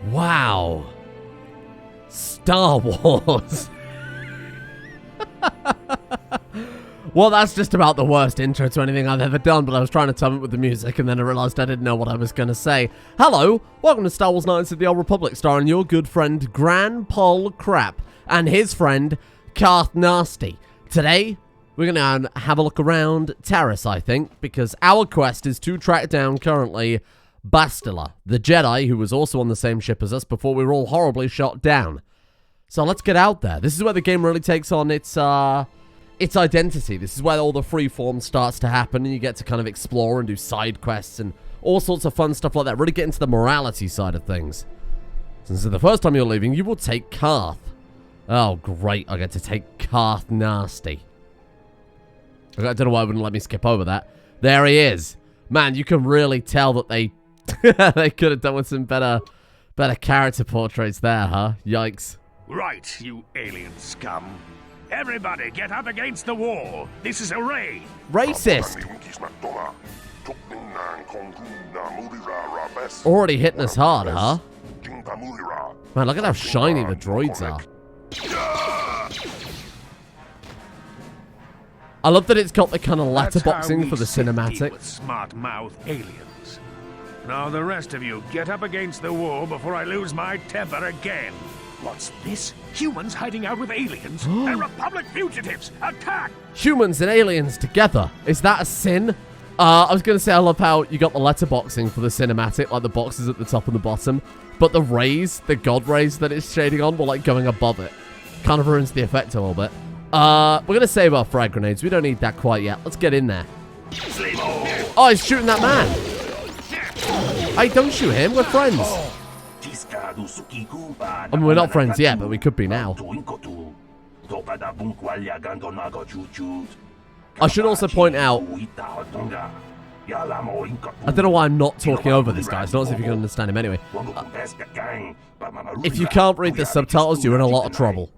Wow. Star Wars. Well, that's just about the worst intro to anything I've ever done, but I was trying to time it with the music, and then I realized I didn't know what I was going to say. Hello, welcome to Star Wars Knights of the Old Republic, starring your good friend, Gran Pol Crap, and his friend, Karth Nasty. Today, we're going to have a look around Taris, I think, because our quest is to track down, currently, Bastila, the Jedi, who was also on the same ship as us before we were all horribly shot down. So let's get out there. This is where the game really takes on its identity. This is where all the freeform starts to happen, and you get to kind of explore and do side quests and all sorts of fun stuff like that. Really get into the morality side of things. Since the first time you're leaving, you will take Karth. Oh, great. I get to take Karth Nasty. I don't know why I wouldn't let me skip over that. There he is. Man, you can really tell that they they could have done with some better character portraits there, huh? Yikes. Right, you alien scum. Everybody get up against the wall. This is a raid. Racist. Already hitting us hard, huh? Man, look at how shiny the droids are. I love that it's got the kind of letterboxing for the cinematic. Smart mouth aliens. Now the rest of you get up against the wall before I lose my temper again. What's this? Humans hiding out with aliens? They're Republic fugitives! Attack! Humans and aliens together. Is that a sin? I was going to say I love how you got the letterboxing for the cinematic, like the boxes at the top and the bottom. But the rays, the god rays that it's shading on, were like going above it. Kind of ruins the effect a little bit. We're going to save our frag grenades. We don't need that quite yet. Let's get in there. Oh, he's shooting that man. Hey, don't shoot him. We're friends. I mean, we're not friends yet, but we could be now. I should also point out, I don't know why I'm not talking over this guy. It's not as if you can understand him anyway. If you can't read the subtitles, you're in a lot of trouble.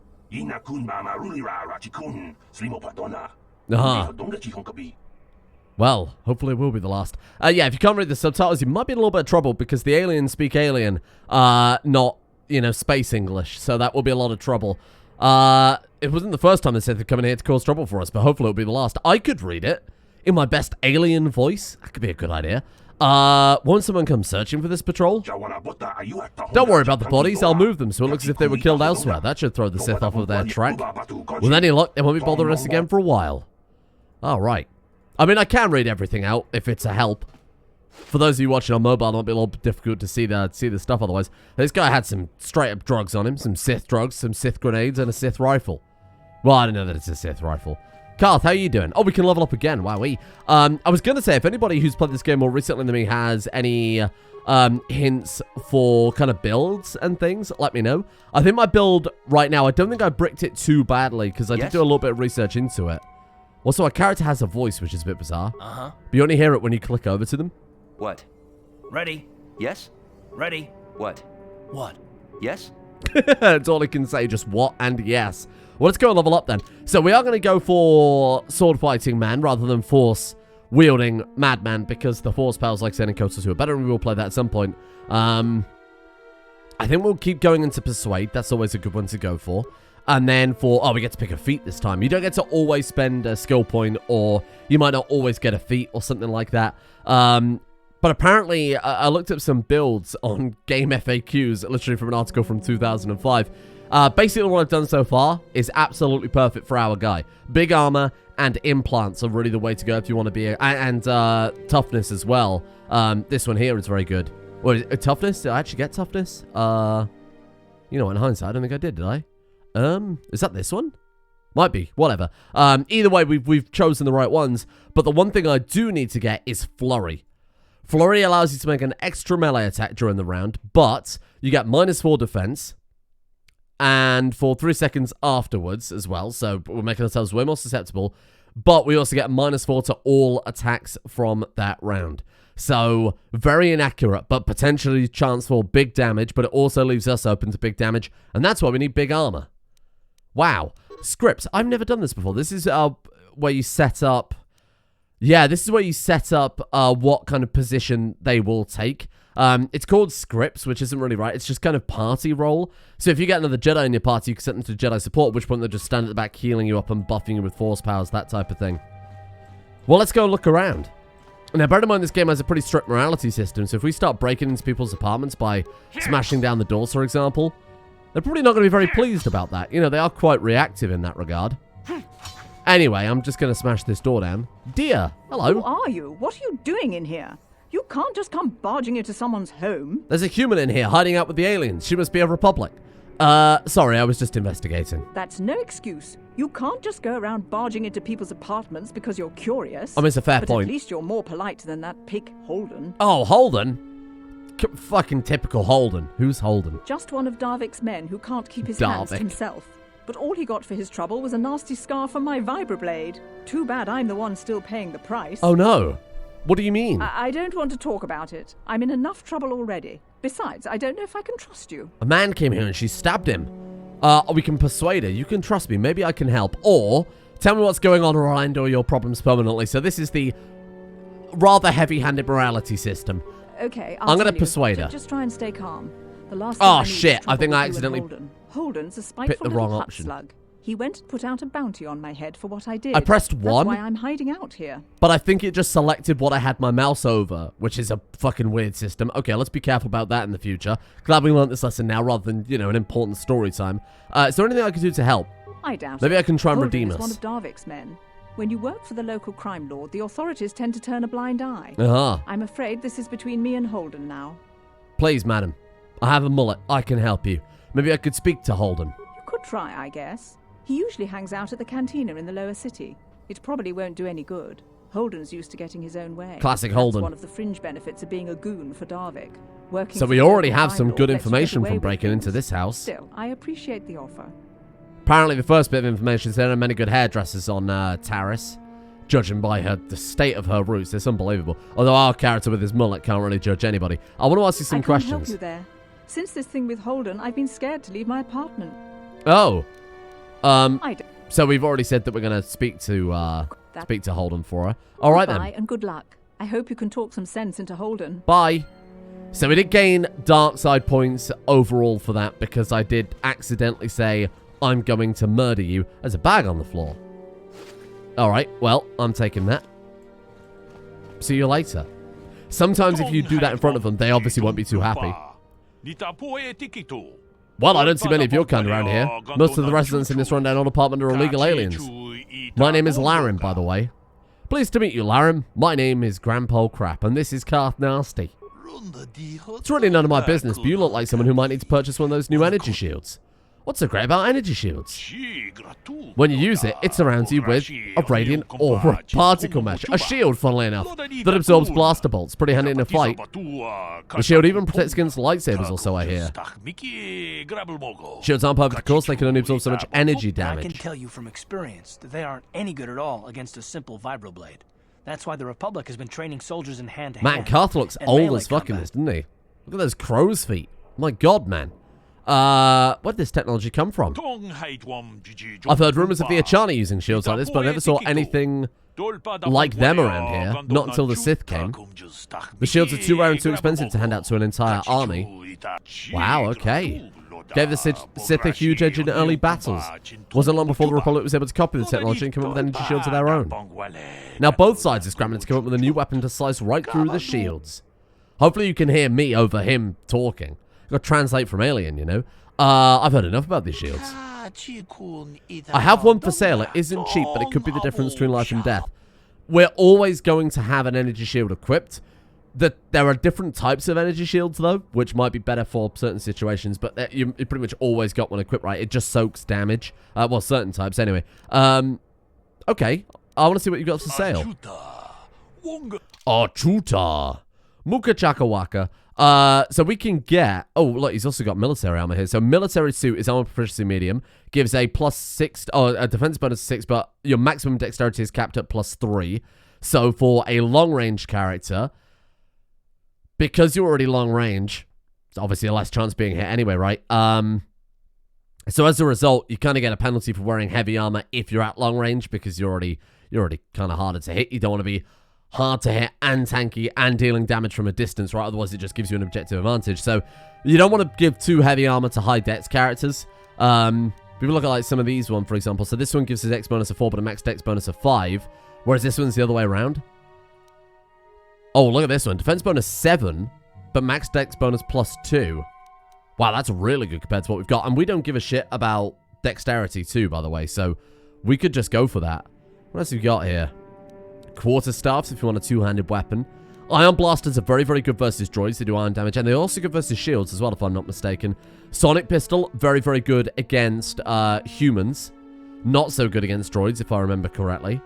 Well, hopefully it will be the last. Yeah, if you can't read the subtitles, you might be in a little bit of trouble because the aliens speak alien, not, you know, space English. So that will be a lot of trouble. It wasn't the first time they said they're coming here to cause trouble for us, but hopefully it'll be the last. I could read it in my best alien voice. That could be a good idea. Won't someone come searching for this patrol? Don't worry about the bodies. I'll move them so it looks as if they were killed elsewhere. That should throw the Sith off of their track. With any luck, they won't be bothering us again for a while. All right. I mean, I can read everything out if it's a help. For those of you watching on mobile, it might be a little bit difficult to see the stuff otherwise. This guy had some straight-up drugs on him. Some Sith drugs, some Sith grenades, and a Sith rifle. Well, I don't know that it's a Sith rifle. Karth, how are you doing? Oh, we can level up again. Wowee. I was going to say, if anybody who's played this game more recently than me has any hints for kind of builds and things, let me know. I think my build right now, I don't think I bricked it too badly because I did do a little bit of research into it. Also, our character has a voice, which is a bit bizarre. But you only hear it when you click over to them. What? Ready? Yes? Ready? What? What? Yes? That's all I can say, just what and yes. Well, let's go and level up then. So we are going to go for sword fighting man rather than force wielding madman because the force powers like Zen and KOTOR 2 are better and we will play that at some point. I think we'll keep going into persuade. That's always a good one to go for. And then for, oh, we get to pick a feat this time. You don't get to always spend a skill point, or you might not always get a feat or something like that. But apparently, I looked up some builds on game FAQs, literally from an article from 2005. Basically, what I've done so far is absolutely perfect for our guy. Big armor and implants are really the way to go if you want to be, and toughness as well. This one here is very good. What, toughness? Did I actually get toughness? You know, in hindsight, I don't think I did I? Is that this one? Might be. Whatever. Either way, we've chosen the right ones. But the one thing I do need to get is Flurry. Flurry allows you to make an extra melee attack during the round, but you get -4 defense. And for 3 seconds afterwards as well. So we're making ourselves way more susceptible. But we also get -4 to all attacks from that round. So, very inaccurate, but potentially chance for big damage. But it also leaves us open to big damage. And that's why we need big armor. Wow. Scripts. I've never done this before. This is where you set up... Yeah, this is where you set up what kind of position they will take. It's called scripts, which isn't really right. It's just kind of party role. So if you get another Jedi in your party, you can set them to Jedi support, at which point they'll just stand at the back healing you up and buffing you with force powers, that type of thing. Well, let's go look around. Now, bear in mind, this game has a pretty strict morality system, so if we start breaking into people's apartments by smashing down the doors, for example, they're probably not going to be very pleased about that. You know, they are quite reactive in that regard. Anyway, I'm just going to smash this door down. Dear, hello. Who are you? What are you doing in here? You can't just come barging into someone's home. There's a human in here hiding out with the aliens. She must be a Republic. Sorry, I was just investigating. That's no excuse. You can't just go around barging into people's apartments because you're curious. I mean, it's a fair but point. At least you're more polite than that pig Holden. Oh, Holden? Fucking typical Holden. Who's Holden? Just one of Darvik's men who can't keep his hands to himself. But all he got for his trouble was a nasty scar from my vibroblade. Too bad I'm the one still paying the price. Oh, no. What do you mean? I don't want to talk about it. I'm in enough trouble already. Besides, I don't know if I can trust you. A man came here and she stabbed him. We can persuade her. You can trust me. Maybe I can help. Or, tell me what's going on or I'll endure your problems permanently. So this is the rather heavy-handed morality system. Okay, I'm going to persuade her. Just try and stay calm. The last oh, shit. I think I accidentally Holden's a spiteful the wrong little option. Slug. He went and put out a bounty on my head for what I did. I pressed 1. That's why I'm hiding out here. But I think it just selected what I had my mouse over, which is a fucking weird system. Okay, let's be careful about that in the future. Glad we learned this lesson now rather than, you know, an important story time. Is there anything I can do to help? I doubt Maybe it. I can try and Holden redeem is us. one of Darvik's men. When you work for the local crime lord, the authorities tend to turn a blind eye. Uh-huh. I'm afraid this is between me and Holden now. Please, madam. I have a mullet. I can help you. Maybe I could speak to Holden. You could try, I guess. He usually hangs out at the cantina in the lower city. It probably won't do any good. Holden's used to getting his own way. Classic That's Holden. one of the fringe benefits of being a goon for Darvik. Working So for we the already local have crime some lord good lets you get information away from with breaking into things. this house. Still, I appreciate the offer. Apparently the first bit of information is there are many good hairdressers on Taris. Judging by the state of her roots, it's unbelievable. Although our character with his mullet can't really judge anybody. I want to ask you some I can't questions. help you there. Since this thing with Holden, I've been scared to leave my apartment. Oh. I don't. So we've already said that we're going to speak to Holden for her. All right Goodbye then. and good luck. I hope you can talk some sense into Holden. Bye. So we did gain dark side points overall for that because I did accidentally say I'm going to murder you. There's a bag on the floor. All right. Well, I'm taking that. See you later. Sometimes if you do that in front of them, they obviously won't be too happy. Well, I don't see many of your kind around here. Most of the residents in this rundown old apartment are illegal aliens. My name is Larim, by the way. Pleased to meet you, Larim. My name is Grandpa Crap, and this is Karth Nasty. It's really none of my business, but you look like someone who might need to purchase one of those new energy shields. What's so great about energy shields? When you use it, it surrounds you with a radiant aura particle mesh, a shield, funnily enough, that absorbs blaster bolts. Pretty handy in a fight. The shield even protects against lightsabers, also, I hear. Shields aren't perfect, of course, they can only absorb so much energy damage. I can tell you from experience that they aren't any good at all against a simple vibroblade. That's why the Republic has been training soldiers in hand-to-hand. Man, Karth looks old as fuck in this, doesn't he? Look at those crow's feet. My god, man. Where'd this technology come from? I've heard rumors of the Achani using shields like this, but I never saw anything like them around here. Not until the Sith came. The shields are too rare and too expensive to hand out to an entire army. Wow, okay. Gave the Sith a huge edge in early battles. Wasn't long before the Republic was able to copy the technology and come up with energy shields of their own. Now both sides are scrambling to come up with a new weapon to slice right through the shields. Hopefully you can hear me over him talking. Got to translate from Alien, you know. I've heard enough about these shields. I have one for sale. It isn't cheap, but it could be the difference between life and death. We're always going to have an energy shield equipped. There are different types of energy shields, though, which might be better for certain situations, but you pretty much always got one equipped, right? It just soaks damage. Well, certain types, anyway. Okay. I want to see what you got for sale. Chuta. Muka Chaka Waka. So we can get... Oh, look, he's also got military armor here. So military suit is armor proficiency medium. Gives a +6... Oh, a defense bonus 6, but your maximum dexterity is capped at +3. So for a long-range character, because you're already long-range, it's obviously a less chance of being hit anyway, right? So as a result, you kind of get a penalty for wearing heavy armor if you're at long range, because you're already kind of harder to hit. You don't want to be hard to hit and tanky and dealing damage from a distance, right? Otherwise, it just gives you an objective advantage. So you don't want to give too heavy armor to high dex characters. People look at like some of these one, for example. So this one gives his Dex bonus of 4, but a max Dex bonus of 5. Whereas this one's the other way around. Oh, look at this one. Defense bonus 7, but max Dex bonus plus 2. Wow, that's really good compared to what we've got. And we don't give a shit about dexterity too, by the way. So we could just go for that. What else have we got here? Quarterstaffs if you want a two-handed weapon. Ion Blasters are very, very good versus droids. They do iron damage. And they're also good versus shields as well, if I'm not mistaken. Sonic Pistol, very, very good against humans. Not so good against droids, if I remember correctly.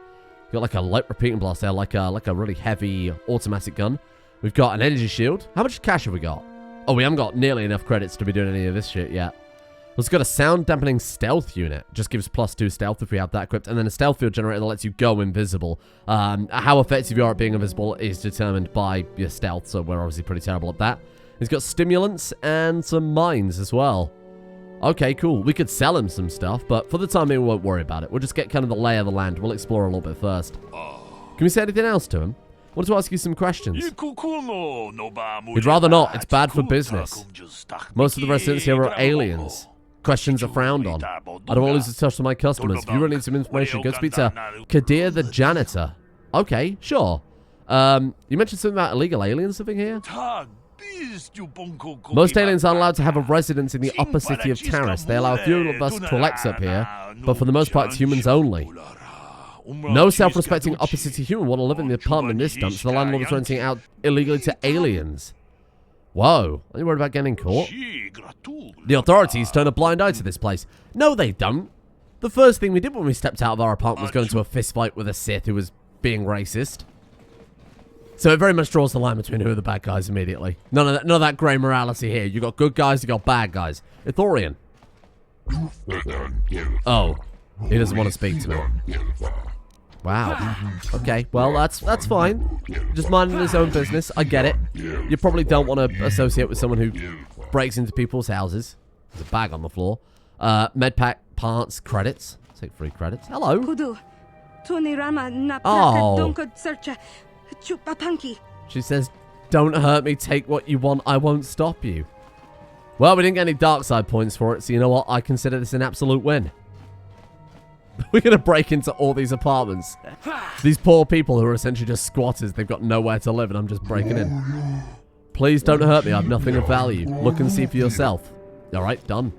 Got like a light repeating blast there, like a really heavy automatic gun. We've got an energy shield. How much cash have we got? Oh, we haven't got nearly enough credits to be doing any of this shit yet. We've got a sound dampening stealth unit. Just gives +2 stealth if we have that equipped. And then a stealth field generator that lets you go invisible. How effective you are at being invisible is determined by your stealth. So we're obviously pretty terrible at that. He's got stimulants and some mines as well. Okay, cool. We could sell him some stuff, but for the time being, we won't worry about it. We'll just get kind of the lay of the land. We'll explore a little bit first. Can we say anything else to him? I want to ask you some questions. We'd rather not. It's bad for business. Most of the residents here are aliens. Questions are frowned on. I don't want to lose the touch to my customers. If you really need some information, go speak to Kadir the janitor. Okay, sure. You mentioned something about illegal aliens living here? Most aliens aren't allowed to have a residence in the upper city of Taris. They allow a few of us to Tulex up here, but for the most part, it's humans only. No self-respecting upper city human want to live in the apartment in this dump, so the landlord is renting out illegally to aliens. Whoa, are you worried about getting caught? The authorities turn a blind eye to this place. No, they don't. The first thing we did when we stepped out of our apartment was go into a fist fight with a Sith who was being racist. So it very much draws the line between who are the bad guys immediately. None of that grey morality here. You got good guys, you got bad guys. Ithorian. Oh, he doesn't want to speak to me. Wow. Okay, well, that's fine. Just minding his own business. I get it. You probably don't want to associate with someone who breaks into people's houses. There's a bag on the floor. Medpack, parts, credits. Take 3 credits. Hello. Oh. She says, don't hurt me, take what you want, I won't stop you. Well, we didn't get any dark side points for it, so you know what? I consider this an absolute win. We're going to break into all these apartments. These poor people who are essentially just squatters. They've got nowhere to live, and I'm just breaking in. Please don't hurt me. I have nothing of value. Look and see for yourself. All right, done.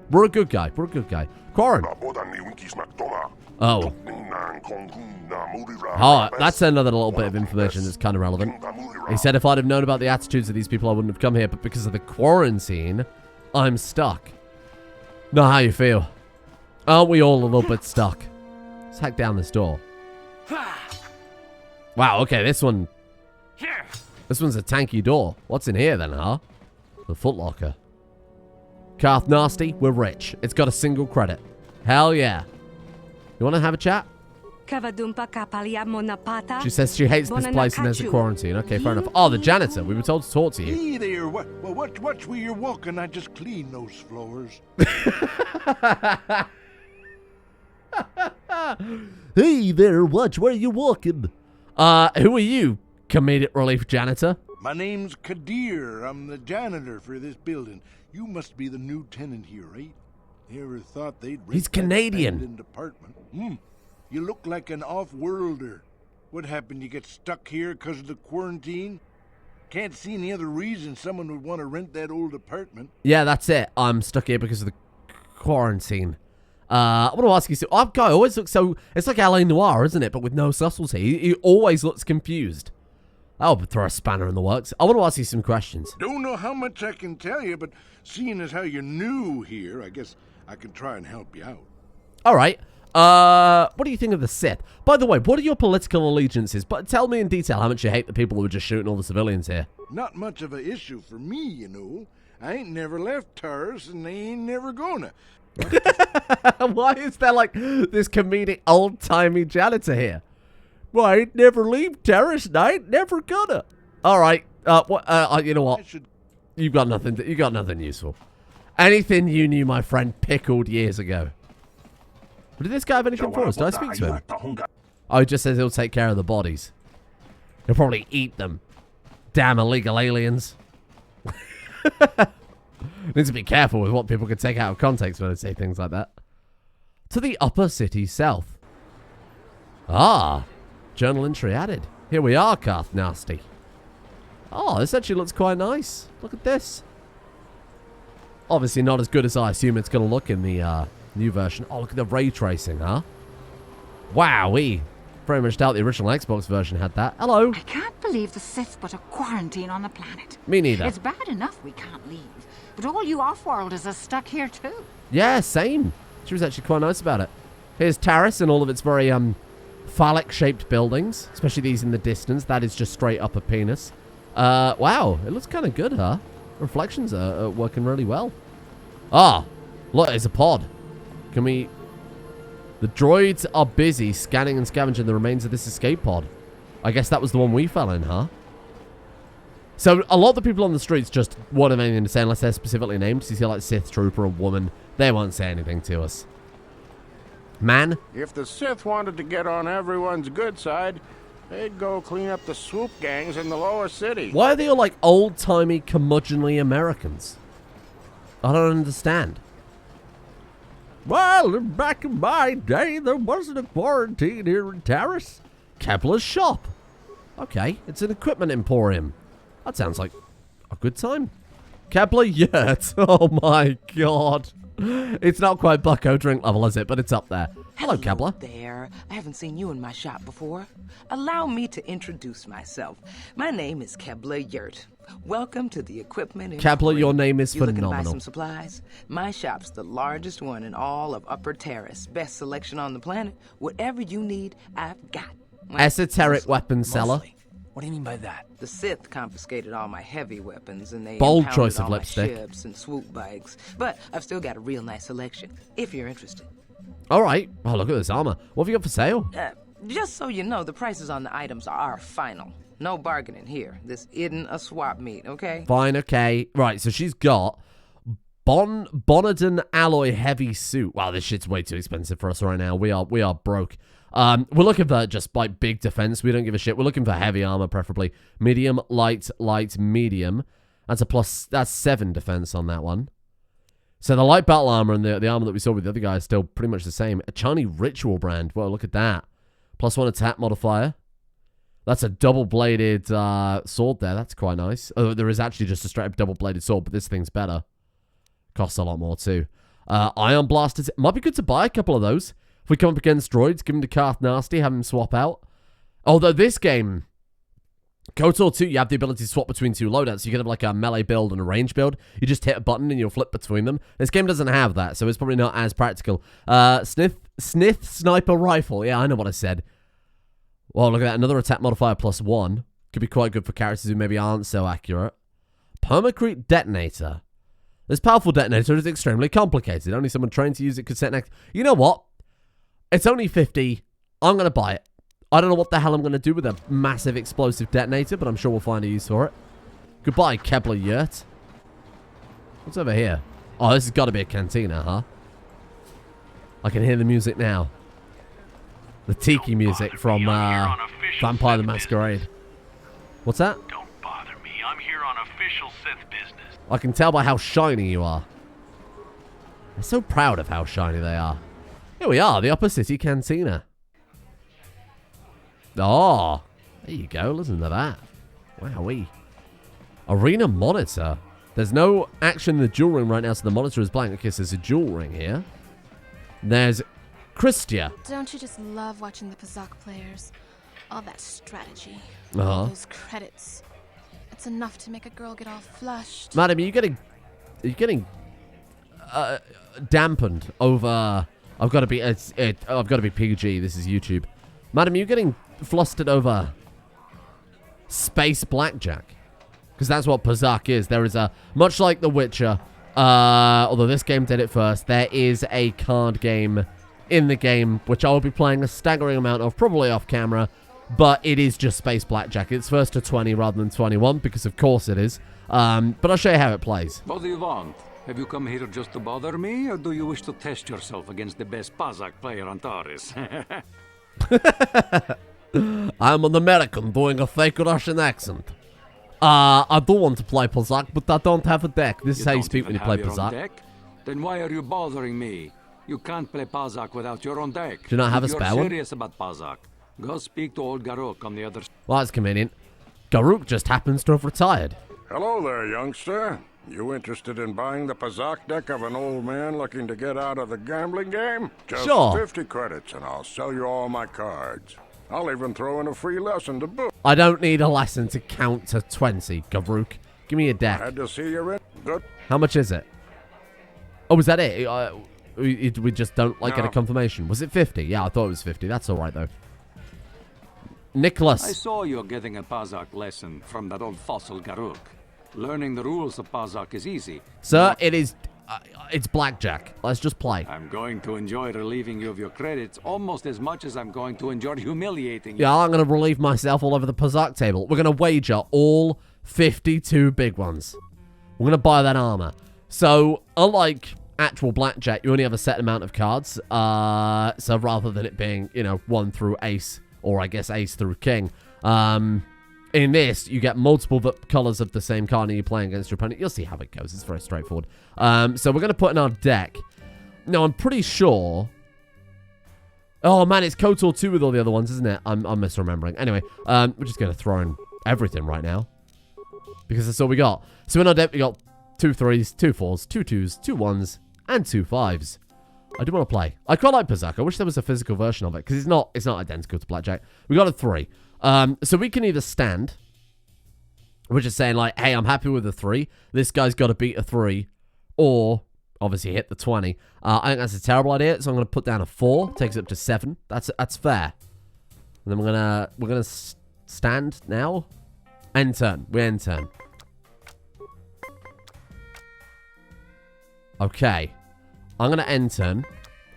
We're a good guy. We're a good guy. Quarren. Oh. Oh, that's another little bit of information that's kind of relevant. He said if I'd have known about the attitudes of these people, I wouldn't have come here, but because of the quarantine, I'm stuck. Know how you feel. Aren't we all a little bit stuck? Let's hack down this door. Wow, okay, this one's a tanky door. What's in here then, huh? The footlocker. Karth Nasty, we're rich. It's got a single credit. Hell yeah. You want to have a chat? She says she hates this place and there's a quarantine. Okay, fair enough. Oh, the janitor. We were told to talk to you. Hey there. Watch where you're walking. I just cleaned those floors. Hey there. Watch where you're walking. Who are you, comedic relief janitor? My name's Kadir. I'm the janitor for this building. You must be the new tenant here, right? Never thought they'd rent He's Canadian. That apartment. You look like an off-worlder. What happened? You get stuck here because of the quarantine? Can't see any other reason someone would want to rent that old apartment. Yeah, that's it. I'm stuck here because of the quarantine. I want to ask you, so our guy always looks so... It's like L.A. Noire, isn't it? But with no subtlety. He always looks confused. I'll throw a spanner in the works. I want to ask you some questions. Don't know how much I can tell you, but seeing as how you're new here, I guess I can try and help you out. All right. What do you think of the Sith? By the way, what are your political allegiances? But tell me in detail how much you hate the people who are just shooting all the civilians here. Not much of an issue for me, you know. I ain't never left Taris, and they ain't never gonna. Why is there like this comedic old-timey janitor here? Well, I ain't never leave Taris, and I ain't never gonna. All right. You know what? You got nothing. You got nothing useful. Anything you knew, my friend, pickled years ago. Did this guy have anything for us? Did I speak to him? Oh, he just says he'll take care of the bodies. He'll probably eat them. Damn illegal aliens. Need to be careful with what people can take out of context when they say things like that. To the upper city south. Ah, journal entry added. Here we are, Karth Nasty. Oh, this actually looks quite nice. Look at this. Obviously not as good as I assume it's going to look in the new version. Oh, look at the ray tracing, huh? Wowee. Very much doubt the original Xbox version had that. Hello. I can't believe the Sith put a quarantine on the planet. Me neither. It's bad enough we can't leave, but all you off-worlders are stuck here too. Yeah, same. She was actually quite nice about it. Here's Taris and all of its very phallic-shaped buildings, especially these in the distance. That is just straight up a penis. Wow, it looks kind of good, huh? Reflections are working really well. Ah, look, it's a pod. Can we... The droids are busy scanning and scavenging the remains of this escape pod. I guess that was the one we fell in, huh? So, a lot of the people on the streets just won't have anything to say unless they're specifically named. So you see, like, Sith Trooper, a woman. They won't say anything to us. Man? If the Sith wanted to get on everyone's good side, they'd go clean up the swoop gangs in the lower city. Why are they all, like, old-timey, curmudgeonly Americans? I don't understand. Well, back in my day, there wasn't a quarantine here in Taris. Kepler's shop. Okay, it's an equipment emporium. That sounds like a good time. Kepler Yurt. Oh my god. It's not quite Bucko drink level, is it? But it's up there. Hello, Kepler. There. I haven't seen you in my shop before. Allow me to introduce myself. My name is Kepler Yurt. Welcome to the equipment. Kepler, your name is phenomenal. phenomenal. Looking to buy some supplies? My shop's the largest one in all of Upper Terrace. Best selection on the planet. Whatever you need, I've got. Esoteric weapon seller. Mostly. What do you mean by that? The Sith confiscated all my heavy weapons, and they Bold impounded choice of all my lipstick. ships and swoop bikes. But I've still got a real nice selection, if you're interested. All right. Oh, look at this armor. What have you got for sale? Just so you know, the prices on the items are final. No bargaining here. This isn't a swap meet, okay? Fine, okay. Right, so she's got Bonadon alloy heavy suit. Wow, this shit's way too expensive for us right now. We are broke. We're looking for just like big defense. We don't give a shit. We're looking for heavy armor, preferably medium, light, medium. That's a plus. That's 7 defense on that one. So the light battle armor and the armor that we saw with the other guy is still pretty much the same. A Chani ritual brand. Whoa, look at that. +1 attack modifier. That's a double-bladed sword there. That's quite nice. Oh, there is actually just a straight-up double-bladed sword, but this thing's better. Costs a lot more, too. Ion blasters. It might be good to buy a couple of those. If we come up against droids, give them to Karth Nasty, have them swap out. Although this game, KOTOR 2, you have the ability to swap between 2 loadouts. So you can have like a melee build and a range build. You just hit a button and you'll flip between them. This game doesn't have that, so it's probably not as practical. Snith sniper rifle. Yeah, I know what I said. Well, look at that. Another attack modifier +1. Could be quite good for characters who maybe aren't so accurate. Permacrete detonator. This powerful detonator is extremely complicated. Only someone trained to use it could set next. You know what? It's only 50. I'm going to buy it. I don't know what the hell I'm going to do with a massive explosive detonator, but I'm sure we'll find a use for it. Goodbye, Kepler Yurt. What's over here? Oh, this has got to be a cantina, huh? I can hear the music now. The tiki music from Vampire the Masquerade. What's that? Don't bother me. I'm here on official Sith business. I can tell by how shiny you are. They're so proud of how shiny they are. Here we are, the Upper City Cantina. Oh, there you go. Listen to that. Wowee. Arena monitor. There's no action in the jewel ring right now, so the monitor is blank. Okay, so there's a jewel ring here. There's Christia. Don't you just love watching the Pazak players? All that strategy. Uh-huh. All those credits. It's enough to make a girl get all flushed. Madam, are you getting dampened over... I've got to be PG. This is YouTube. Madam, are you getting flustered over space blackjack? Because that's what Pazak is. There is a... Much like The Witcher, although this game did it first, there is a card game in the game, which I will be playing a staggering amount of, probably off camera, but it is just space blackjack. It's first to 20 rather than 21, because of course it is. But I'll show you how it plays. What do you want? Have you come here just to bother me, or do you wish to test yourself against the best Pazak player on Taris? I'm an American doing a fake Russian accent. I do want to play Pazak, but I don't have a deck. This is how you speak when you play Pazak. Then why are you bothering me? You can't play Pazak without your own deck. Do you not have a spare one? If you're serious about Pazak, go speak to old Garuk on the other side. Well, that's convenient. Garuk just happens to have retired. Hello there, youngster. You interested in buying the Pazak deck of an old man looking to get out of the gambling game? Just Sure. 50 credits and I'll sell you all my cards. I'll even throw in a free lesson to boot. I don't need a lesson to count to 20, Garuk. Give me a deck. Had to see you in. Good. How much is it? Oh, was that it? We just don't get a confirmation. Was it 50? Yeah, I thought it was 50. That's all right, though. Nicholas. I saw you getting a Pazak lesson from that old fossil Garuk. Learning the rules of Pazak is easy. Sir, it is... it's blackjack. Let's just play. I'm going to enjoy relieving you of your credits almost as much as I'm going to enjoy humiliating you. Yeah, I'm going to relieve myself all over the Pazak table. We're going to wager all 52 big ones. We're going to buy that armor. So, unlike actual blackjack, you only have a set amount of cards. So rather than it being, 1 through ace, or I guess ace through king, in this, you get multiple colors of the same card and you're playing against your opponent. You'll see how it goes. It's very straightforward. So we're going to put in our deck. Now, I'm pretty sure... Oh, man, it's KOTOR 2 with all the other ones, isn't it? I'm misremembering. Anyway, we're just going to throw in everything right now. Because that's all we got. So in our deck, we got 2 3s, 2 4s, 2 2s, 2 1s, and 2 5s. I do want to play. I quite like Pazak. I wish there was a physical version of it. Because it's not identical to blackjack. We got a 3. So we can either stand, which is saying like, hey, I'm happy with a 3. This guy's got to beat a 3, or obviously hit the 20. I think that's a terrible idea, so I'm going to put down a 4. Takes it up to 7. That's fair. And then we're gonna stand now. End turn. We end turn. Okay. I'm gonna end turn.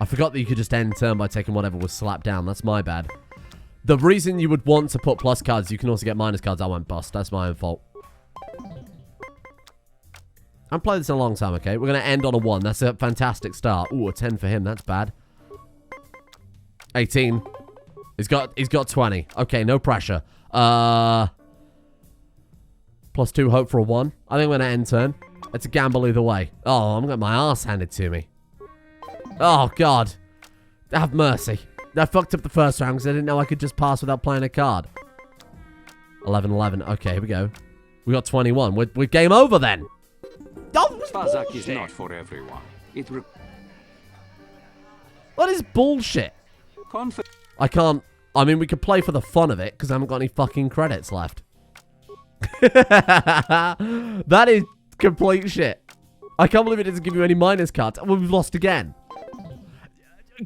I forgot that you could just end turn by taking whatever was slapped down. That's my bad. The reason you would want to put plus cards, you can also get minus cards. I went bust. That's my own fault. I've played this in a long time, okay? We're going to end on a 1. That's a fantastic start. Ooh, a 10 for him. That's bad. 18. He's got 20. Okay, no pressure. +2, hope for a 1. I think we're going to end turn. It's a gamble either way. Oh, I'm getting my ass handed to me. Oh, God. Have mercy. I fucked up the first round because I didn't know I could just pass without playing a card. 11-11. Okay, here we go. We got 21. We're game over then. Pazak is not for everyone. What is bullshit? I can't... I mean, we could play for the fun of it because I haven't got any fucking credits left. That is complete shit. I can't believe it doesn't give you any minus cards. Well, we've lost again.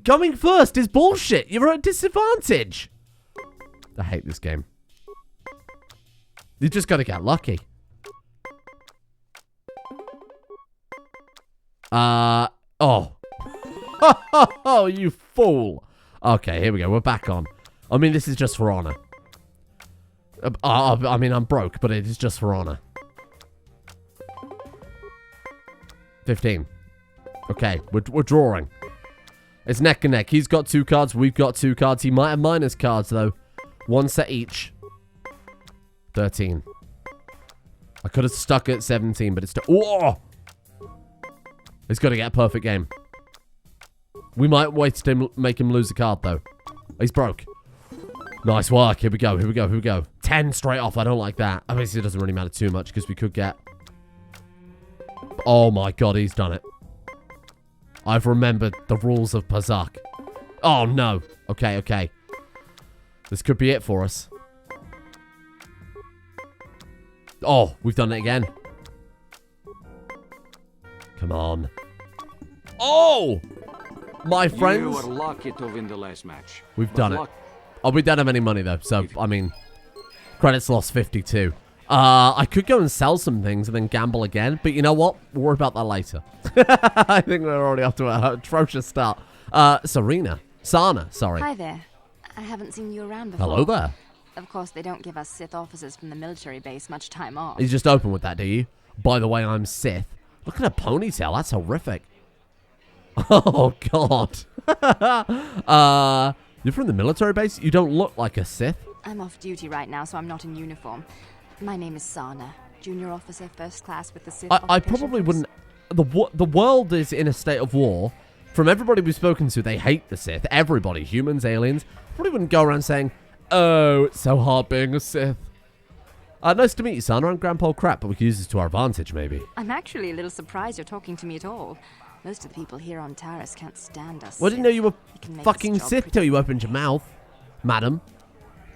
Coming first is bullshit. You're at a disadvantage. I hate this game. You just got to get lucky. Oh. Oh, you fool. Okay, here we go. We're back on. I mean, this is just for honor. I mean, I'm broke, but it is just for honor. 15. Okay, we're drawing. It's neck and neck. He's got 2 cards. We've got 2 cards. He might have minus cards, though. 1 set each. 13. I could have stuck at 17, but it's... Oh! He's got to get a perfect game. We might wait to make him lose a card, though. He's broke. Nice work. Here we go. Here we go. Here we go. 10 straight off. I don't like that. Obviously, it doesn't really matter too much because we could get... Oh, my God. He's done it. I've remembered the rules of Pazak. Oh, no. Okay, okay. This could be it for us. Oh, we've done it again. Come on. Oh! My friends. You were lucky to win the last match. We've done it. Oh, we don't have any money, though. So, I mean, credits lost 52. I could go and sell some things and then gamble again. But you know what? We'll worry about that later. I think we're already off to an atrocious start. Sana, sorry. Hi there. I haven't seen you around before. Hello there. Of course, they don't give us Sith officers from the military base much time off. He's just open with that, do you? By the way, I'm Sith. Look at a ponytail. That's horrific. Oh, God. You're from the military base? You don't look like a Sith. I'm off duty right now, so I'm not in uniform. My name is Sana, junior officer, first class with the Sith. I probably wouldn't... The world is in a state of war. From everybody we've spoken to, they hate the Sith. Everybody, humans, aliens. Probably wouldn't go around saying, oh, it's so hard being a Sith. Nice to meet you, Sana. I'm Grandpa Crap, but we can use this to our advantage, maybe. I'm actually a little surprised you're talking to me at all. Most of the people here on Taris can't stand us. Well, I didn't know you were fucking Sith till you opened your mouth, madam.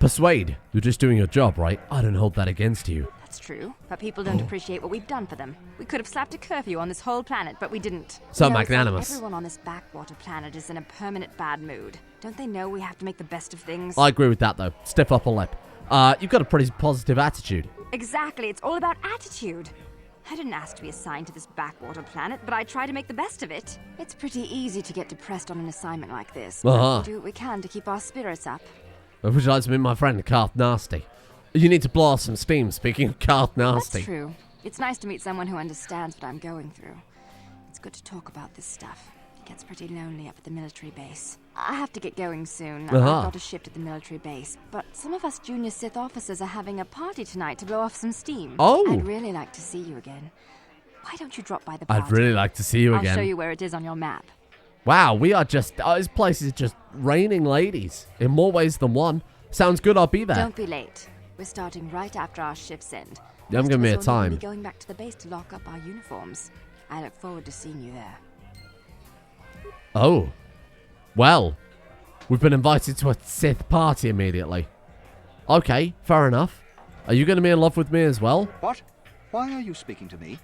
Persuade. You're just doing your job, right? I don't hold that against you. That's true, but people don't appreciate what we've done for them. We could have slapped a curfew on this whole planet, but we didn't. So magnanimous. It's like everyone on this backwater planet is in a permanent bad mood. Don't they know we have to make the best of things? I agree with that, though. Stiff upper lip. You've got a pretty positive attitude. Exactly, it's all about attitude. I didn't ask to be assigned to this backwater planet, but I try to make the best of it. It's pretty easy to get depressed on an assignment like this. Uh-huh. We do what we can to keep our spirits up. Would you like to meet my friend, Karth Nasty? You need to blow off some steam, speaking of Karth Nasty. That's true. It's nice to meet someone who understands what I'm going through. It's good to talk about this stuff. It gets pretty lonely up at the military base. I have to get going soon. I've got a shift at the military base. But some of us junior Sith officers are having a party tonight to blow off some steam. Oh! I'd really like to see you again. Why don't you drop by the party? I'd really like to see you again. I'll show you where it is on your map. Wow, we are just... this place is just raining ladies. In more ways than one. Sounds good, I'll be there. Don't be late. We're starting right after our shifts end. You haven't given me a time. We'll be going back to the base to lock up our uniforms. I look forward to seeing you there. Oh. Well, we've been invited to a Sith party immediately. Okay, fair enough. Are you going to be in love with me as well? What? Why are you speaking to me?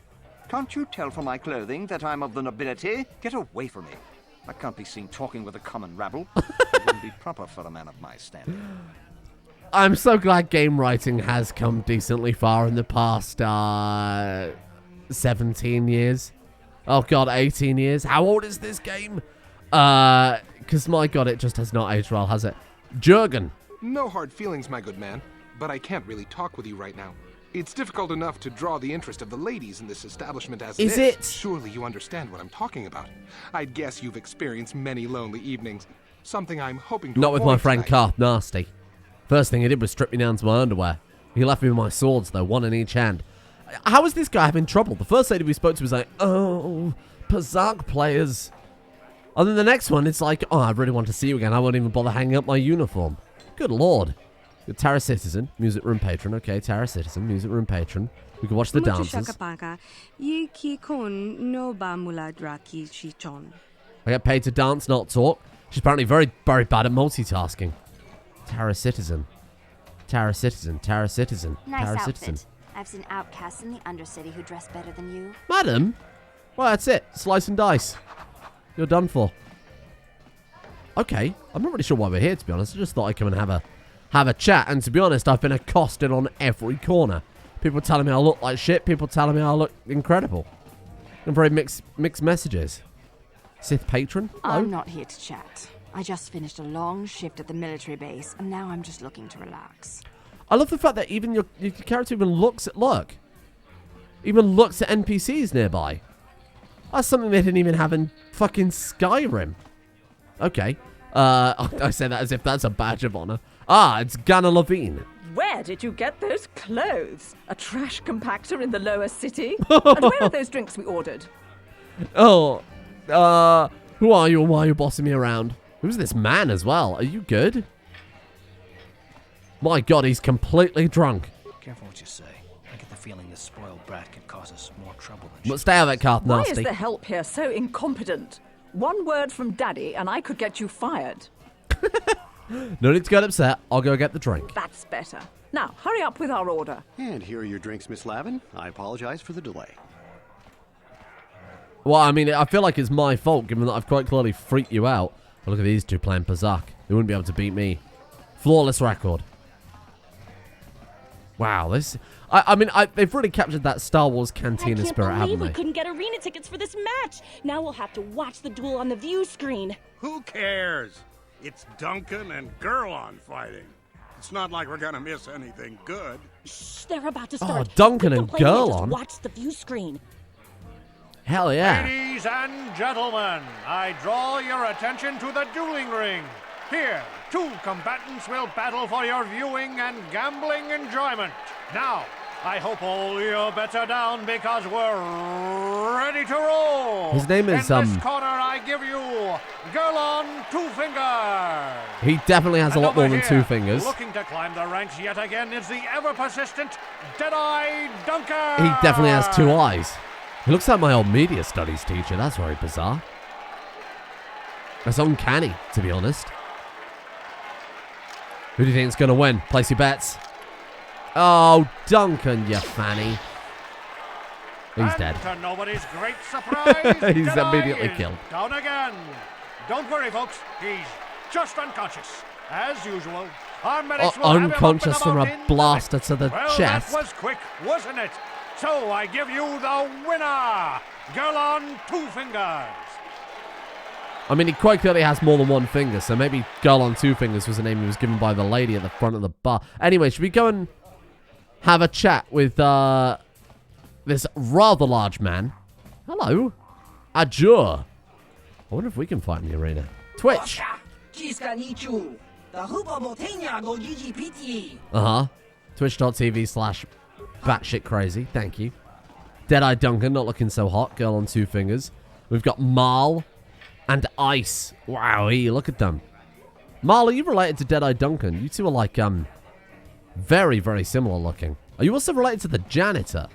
Can't you tell from my clothing that I'm of the nobility? Get away from me. I can't be seen talking with a common rabble. It wouldn't be proper for a man of my standing. I'm so glad game writing has come decently far in the past 17 years. Oh god, 18 years. How old is this game? Because my god, it just has not aged well, has it? Jurgen. No hard feelings, my good man, but I can't really talk with you right now. It's difficult enough to draw the interest of the ladies in this establishment as is it it? is. Surely you understand what I'm talking about. I'd guess you've experienced many lonely evenings. Something I'm hoping to Not with my friend tonight. Karth Nasty. First thing he did was strip me down to my underwear. He left me with my swords, though, one in each hand. How is this guy having trouble? The first lady we spoke to was like, oh, Pazak players. And then the next one, it's like, oh, I really want to see you again. I won't even bother hanging up my uniform. Good lord. You're Tara Citizen, music room patron. Okay, Tara Citizen, music room patron. We can watch the dances. I get paid to dance, not talk. She's apparently very, very bad at multitasking. Tara Citizen. Tara Citizen. Tara Citizen. Nice Tara outfit. Citizen. I've seen outcasts in the Undercity who dress better than you. Madam? Well, that's it. Slice and dice. You're done for. Okay. I'm not really sure why we're here, to be honest. I just thought I'd come and have a chat. And to be honest, I've been accosted on every corner. People telling me I look like shit. People telling me I look incredible. And very mixed messages. Sith patron? Hello? I'm not here to chat. I just finished a long shift at the military base, and now I'm just looking to relax. I love the fact that even your character even looks at NPCs nearby. That's something they didn't even have in fucking Skyrim. Okay. I say that as if that's a badge of honor. Ah, it's Ghana Levine. Where did you get those clothes? A trash compactor in the lower city? And where are those drinks we ordered? Oh, who are you and why are you bossing me around? Who's this man as well? Are you good? My god, he's completely drunk. Careful what you say. I get the feeling this spoiled brat could cause us more trouble than But stay out of it, Karth Why Nasty. is the help here so incompetent? One word from Daddy and I could get you fired. No need to get upset. I'll go get the drink. That's better. Now, hurry up with our order. And here are your drinks, Miss Lavin. I apologize for the delay. Well, I mean, I feel like it's my fault, given that I've quite clearly freaked you out. But look at these two playing Pazak. They wouldn't be able to beat me. Flawless record. Wow, this... I mean, they've really captured that Star Wars Cantina spirit, haven't I can't believe we they? couldn't get arena tickets for this match. Now we'll have to watch the duel on the view screen. Who cares? It's Duncan and Gurlon fighting. It's not like we're gonna miss anything good. Shh, they're about to start. Oh, Duncan and Quit complaining and Gurlon? just watch the view screen. Hell yeah. Ladies and gentlemen, I draw your attention to the dueling ring. Here, two combatants will battle for your viewing and gambling enjoyment. Now, I hope all your bets are down because we're ready to roll. His name is, In this corner, I give you Girl on Two Fingers. He definitely has a lot more than here, 2 fingers. Looking to climb the ranks yet again is the ever-persistent Deadeye Dunker. He definitely has 2 eyes. He looks like my old media studies teacher. That's very bizarre. That's uncanny, to be honest. Who do you think is going to win? Place your bets. Oh, Duncan, you fanny. He's dead. To nobody's great surprise, he's Deadeye immediately is killed. Down again. Don't worry, folks. He's just unconscious. As usual. Our medics will have him Unconscious up from and a about blaster to the well, chest. That was quick, wasn't it? So I give you the winner. Girl on Two Fingers. I mean, he quite clearly has more than 1 finger, so maybe Girl on 2 Fingers was the name he was given by the lady at the front of the bar. Anyway, should we go and have a chat with this rather large man? Hello. Ajur. I wonder if we can fight in the arena. Twitch. Uh-huh. Twitch.tv/batshit crazy. Thank you. Deadeye Duncan, not looking so hot. Girl on 2 fingers. We've got Marl and Ice. Wow, look at them. Marl, are you related to Deadeye Duncan? You two are like, very, very similar looking. Are you also related to the janitor?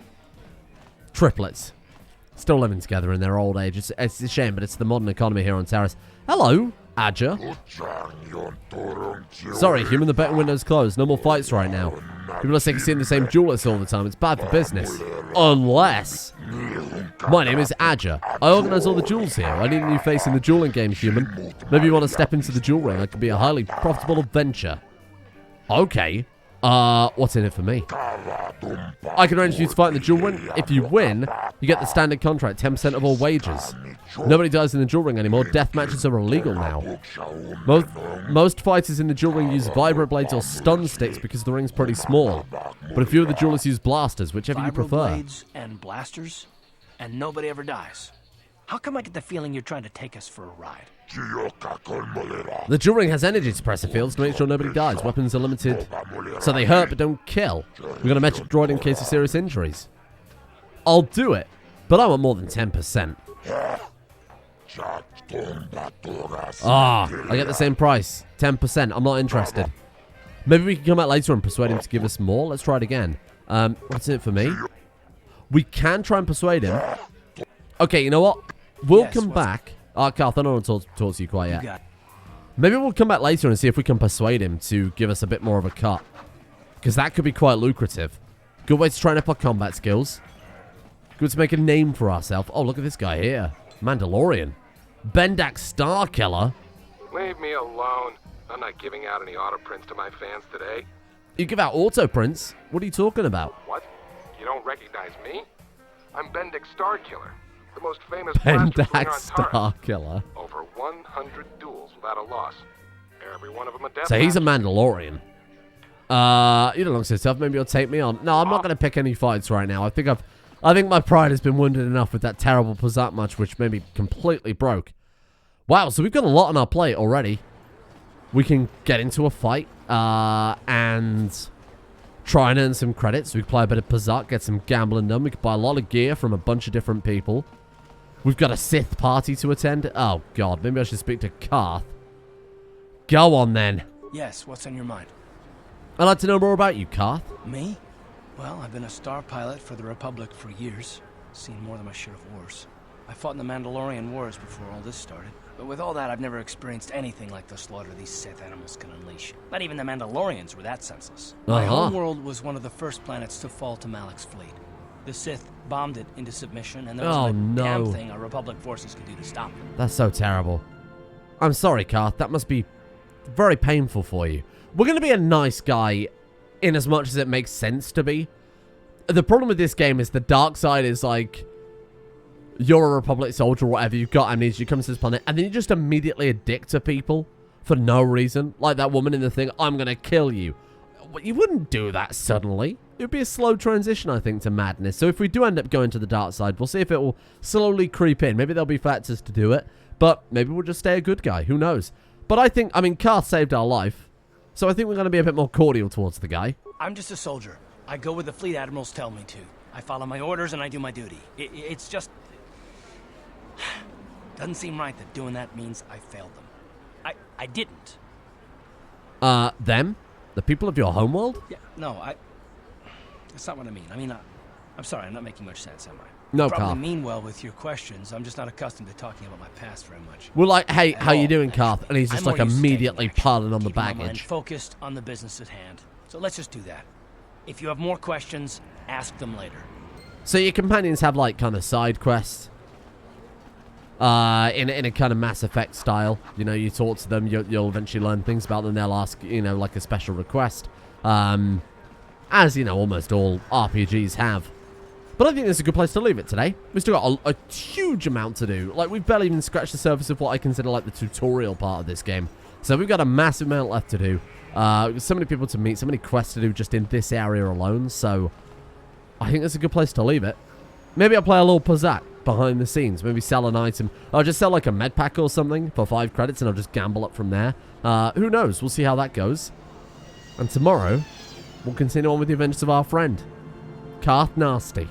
Triplets. Still living together in their old age. It's a shame, but it's the modern economy here on Terrace. Hello, Adja. Sorry, human, the betting window's closed. No more fights right now. People are sick of seeing the same duelists all the time. It's bad for business. Unless... My name is Adja. I organize all the duels here. I need a new face in the dueling game, human. Maybe you want to step into the duel ring. It could be a highly profitable adventure. Okay. What's in it for me? I can arrange for you to fight in the duel ring. If you win, you get the standard contract, 10% of all wages. Nobody dies in the duel ring anymore. Death matches are illegal now. Most fighters in the duel ring use vibroblades or stun sticks because the ring's pretty small. But a few of the duelists use blasters, whichever you prefer. Vibroblades and blasters, and nobody ever dies. How come I get the feeling you're trying to take us for a ride? The duel ring has energy suppressor fields to make sure nobody dies. Weapons are limited, so they hurt but don't kill. We're going to match a droid in case of serious injuries. I'll do it, but I want more than 10%. I get the same price. 10%. I'm not interested. Maybe we can come out later and persuade him to give us more. Let's try it again. What's in it for me? We can try and persuade him. Okay, you know what? We'll come back. Karth, I don't want to talk to you quite yet. Maybe we'll come back later and see if we can persuade him to give us a bit more of a cut. Because that could be quite lucrative. Good way to train up our combat skills. Good to make a name for ourselves. Oh, look at this guy here. Mandalorian. Bendak Starkiller. Leave me alone. I'm not giving out any auto prints to my fans today. You give out auto prints? What are you talking about? What? You don't recognize me? I'm Bendak Starkiller, the most famous Bendak Starkiller. Over 100 duels without a loss. Every one of them a death So he's a match. Mandalorian. You don't look so tough. Maybe you'll take me on. No, I'm not going to pick any fights right now. I think my pride has been wounded enough with that terrible Pazat match, which made me completely broke. Wow, so we've got a lot on our plate already. We can get into a fight and try and earn some credits. We can play a bit of Pazat, get some gambling done. We can buy a lot of gear from a bunch of different people. We've got a Sith party to attend. Oh, God. Maybe I should speak to Karth. Go on, then. Yes, what's on your mind? I'd like to know more about you, Karth. Me? Well, I've been a star pilot for the Republic for years. Seen more than my share of wars. I fought in the Mandalorian Wars before all this started. But with all that, I've never experienced anything like the slaughter these Sith animals can unleash. Not even the Mandalorians were that senseless. My home world was one of the first planets to fall to Malak's fleet. The Sith bombed it into submission, and there was no damn thing our Republic forces could do to stop them. That's so terrible. I'm sorry, Karth. That must be very painful for you. We're going to be a nice guy in as much as it makes sense to be. The problem with this game is the dark side is like, you're a Republic soldier or whatever, you've got amnesia, you come to this planet, and then you just immediately addict to people for no reason. Like that woman in the thing, I'm going to kill you. You wouldn't do that suddenly. It would be a slow transition, I think, to madness. So if we do end up going to the dark side, we'll see if it will slowly creep in. Maybe there'll be factors to do it, but maybe we'll just stay a good guy. Who knows? But I think, I mean, Karth saved our life. So I think we're going to be a bit more cordial towards the guy. I'm just a soldier. I go where the fleet admirals tell me to. I follow my orders and I do my duty. It's just... doesn't seem right that doing that means I failed them. I didn't. Them? The people of your homeworld? Yeah, no, that's not what I mean. I mean, I'm sorry, I'm not making much sense, am I? No, you probably Karth. mean well with your questions. I'm just not accustomed to talking about my past very much. We're like, hey, how you doing, Karth? And he's just like immediately piling on the Keeping my mind baggage. focused on the business at hand. So let's just do that. If you have more questions, ask them later. So your companions have like kind of side quests. In a kind of Mass Effect style. You know, you talk to them, you'll eventually learn things about them. They'll ask, you know, like a special request. As, you know, almost all RPGs have. But I think this is a good place to leave it today. We've still got a huge amount to do. Like, we've barely even scratched the surface of what I consider, like, the tutorial part of this game. So we've got a massive amount left to do. So many people to meet, so many quests to do just in this area alone. So I think that's a good place to leave it. Maybe I'll play a little Pazak behind the scenes. Maybe sell an item. I'll just sell, like, a med pack or something for 5 credits, and I'll just gamble up from there. Who knows? We'll see how that goes. And tomorrow, we'll continue on with the adventures of our friend, Karth Nasty.